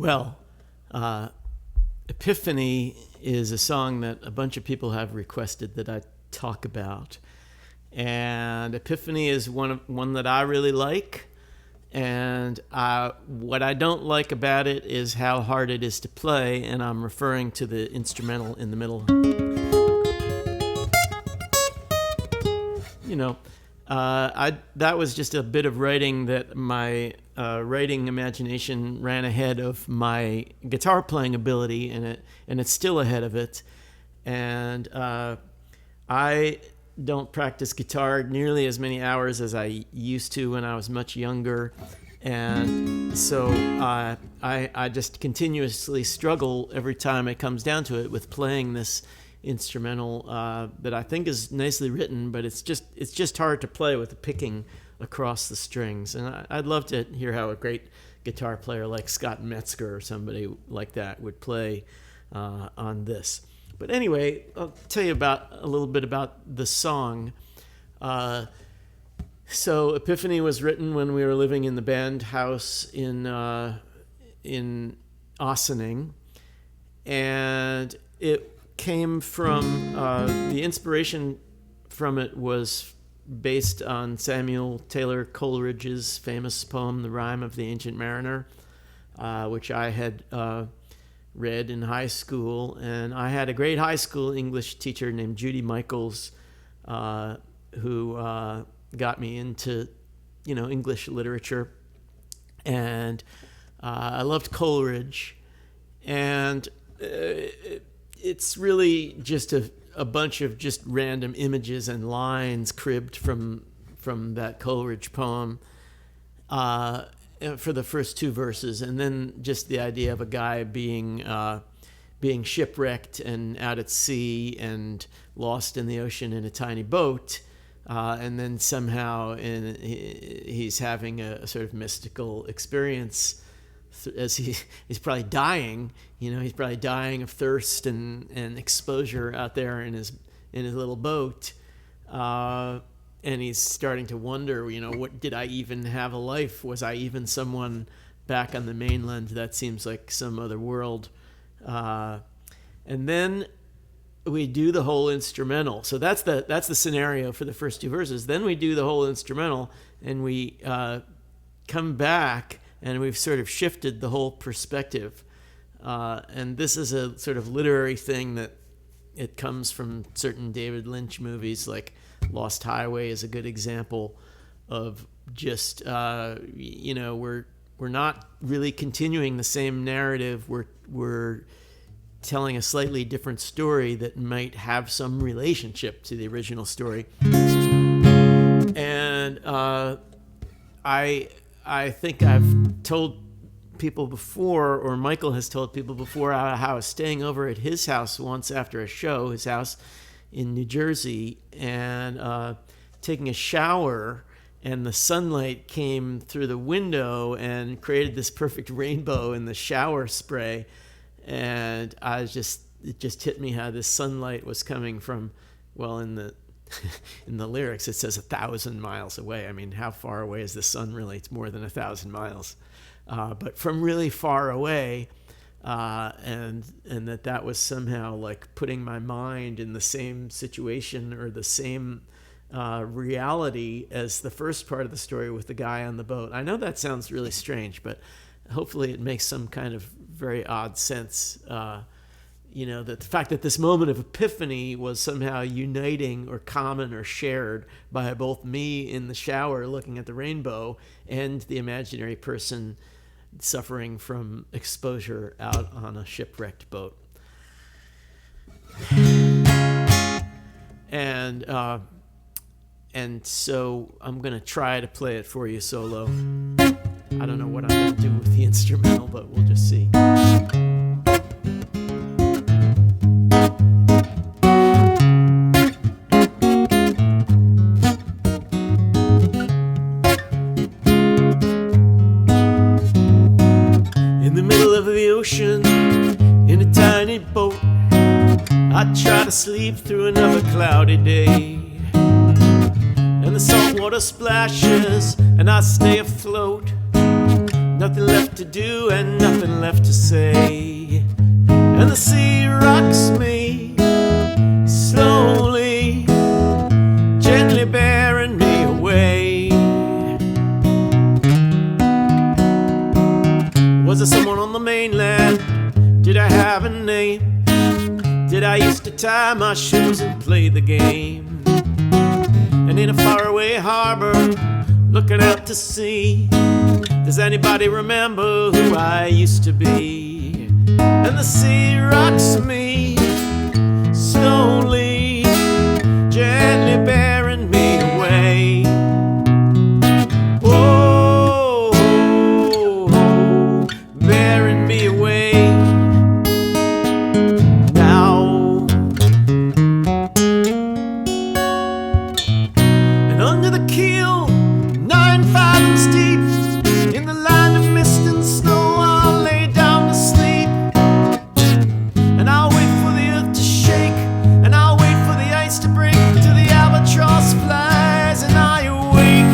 Well, Epiphany is a song that a bunch of people have requested that I talk about. And Epiphany is one that I really like. And what I don't like about it is how hard it is to play, and I'm referring to the instrumental in the middle. You know, that was just a bit of writing that my writing imagination ran ahead of my guitar playing ability, and it's still ahead of it. And I don't practice guitar nearly as many hours as I used to when I was much younger, and so I just continuously struggle every time it comes down to it with playing this instrumental that I think is nicely written, but it's just hard to play with the picking across the strings. And I'd love to hear how a great guitar player like Scott Metzger or somebody like that would play on this. But anyway, I'll tell you a little bit about the song. So Epiphany was written when we were living in the band house in Ossining, and it came from the inspiration from it was based on Samuel Taylor Coleridge's famous poem, "The Rime of the Ancient Mariner," which I had read in high school. And I had a great high school English teacher named Judy Michaels, who got me into, English literature. And I loved Coleridge. And it's really just a bunch of just random images and lines cribbed from that Coleridge poem for the first two verses, and then just the idea of a guy being shipwrecked and out at sea and lost in the ocean in a tiny boat, and then somehow he's having a sort of mystical experience as he's probably dying. He's probably dying of thirst and exposure out there in his little boat. And he's starting to wonder, what did I even have a life? Was I even someone back on the mainland? That seems like some other world. And then we do the whole instrumental. So that's the scenario for the first two verses. Then we do the whole instrumental, and we come back, and we've sort of shifted the whole perspective. And this is a sort of literary thing that it comes from certain David Lynch movies, like Lost Highway is a good example of just, we're not really continuing the same narrative. We're telling a slightly different story that might have some relationship to the original story. And I think I've told people before, or Michael has told people before, how I was staying over at his house once after a show, his house in New Jersey, and taking a shower, and the sunlight came through the window and created this perfect rainbow in the shower spray. And it just hit me how this sunlight was coming from, well, in the lyrics it says 1,000 miles away. I mean, how far away is the sun really? It's more than 1,000 miles. But from really far away, and that was somehow like putting my mind in the same situation or the same reality as the first part of the story with the guy on the boat. I know that sounds really strange, but hopefully it makes some kind of very odd sense. That the fact that this moment of epiphany was somehow uniting or common or shared by both me in the shower looking at the rainbow and the imaginary person suffering from exposure out on a shipwrecked boat. And so I'm going to try to play it for you solo. I don't know what I'm going to do with the instrumental, but we'll just see. In a tiny boat, I try to sleep through another cloudy day, and the salt water splashes and I stay afloat. nothing left to do and nothing left to say. And the sea rocks me slowly, gently bearing me away. Was there someone on the mainland? Did I have a name? Did I used to tie my shoes and play the game? And in a faraway harbor, looking out to sea, does anybody remember who I used to be? And the sea rocks me slowly, gently bearing me away. Oh, bearing me away. Now, and under the keel, 9 fathoms deep, in the line of mist and snow, I'll lay down to sleep. And I'll wait for the earth to shake, and I'll wait for the ice to break, till the albatross flies and I awake.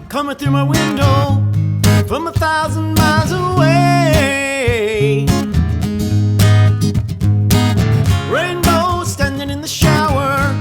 Coming through my window from 1,000 miles away. Rainbow standing in the shower,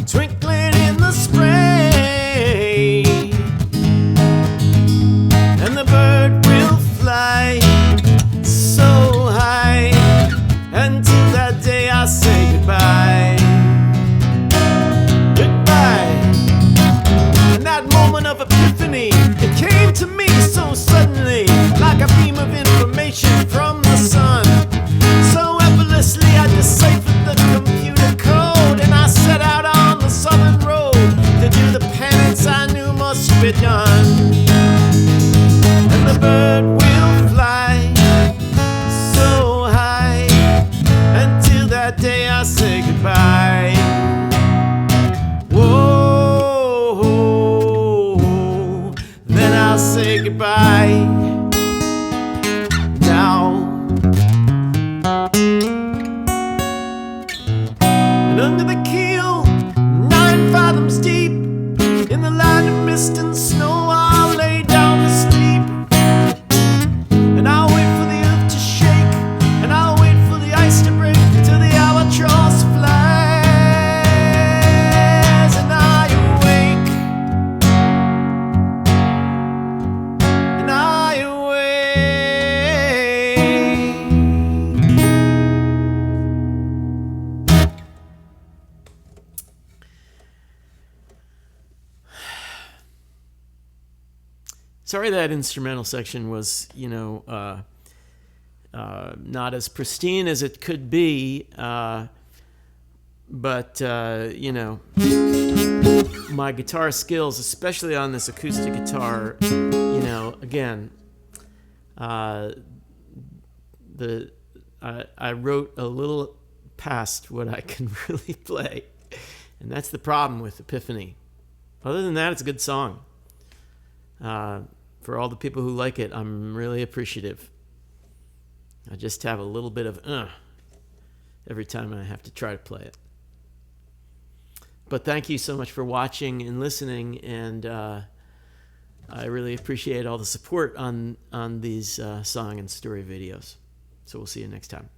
twinkling in the spray. And the bird will fly so high, until that day I say goodbye. Of epiphany, it came to me so suddenly, like a beam of information from the sun. So effortlessly I deciphered the computer code, and I set out on the southern road to do the penance I knew must be done. And the bird will fly so high, until that day I say goodbye. Whoa, I'll say goodbye now. Sorry that instrumental section was, not as pristine as it could be, but my guitar skills, especially on this acoustic guitar, again, I wrote a little past what I can really play, and that's the problem with Epiphany. Other than that, it's a good song. For all the people who like it, I'm really appreciative. I just have a little bit of every time I have to try to play it. But thank you so much for watching and listening, and I really appreciate all the support on these song and story videos. So we'll see you next time.